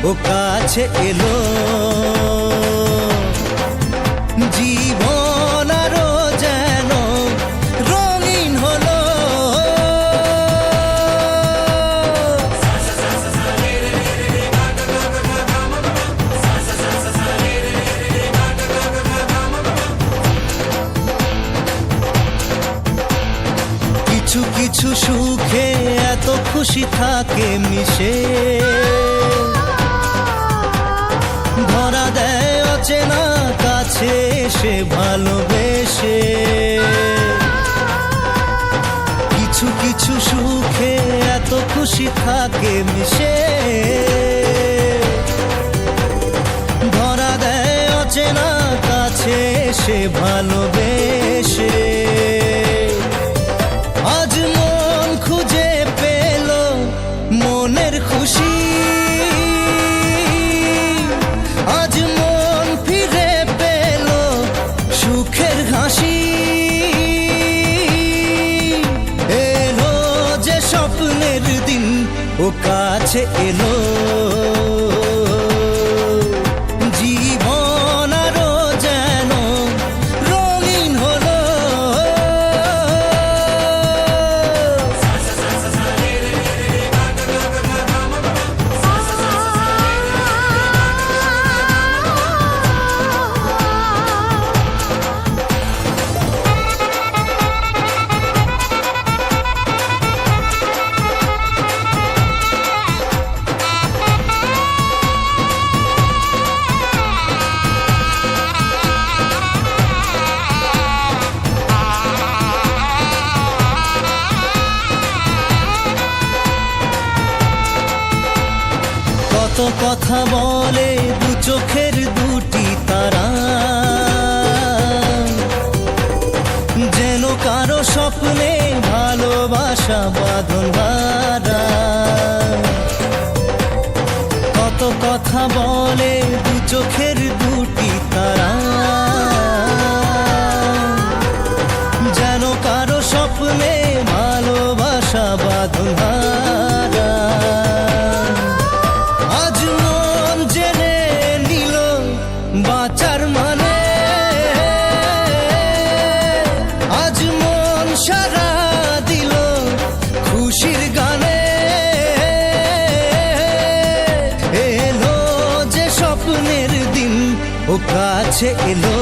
ও কাছে এলো, জীবন আরো যেন রঙিন হলো। কিছু কিছু সুখে এত খুশি থাকে মিশে, ধরা দেয় অচেনা কাছে এসে ভালোবেসে। কিছু কিছু সুখে এত খুশি থাকে মিশে, ধরা দেয় অচেনা কাছে এসে ভালোবেসে। আজ মন খুঁজে পেল মনের খুশি, আজ মন ফিরে পেল সুখের হাসি। এলো যে স্বপ্নের দিন, ও কাছে এলো, জীবন আরো যেন রঙিন হলো। কত কথা বলে দু চোখের দুটি তারা, যেন কারো স্বপ্নে ভালোবাসা বাঁধন হারা। কত কথা বলে দু চোখের দুটি তারা, যেন কারো স্বপ্নে ভালোবাসা বাঁধন হারা। আজ মন জেনে নিল বাঁচার মানে, আজ মন সারা দিল খুশির গানে। এলো যে স্বপ্নের দিন, ও কাছে এলো।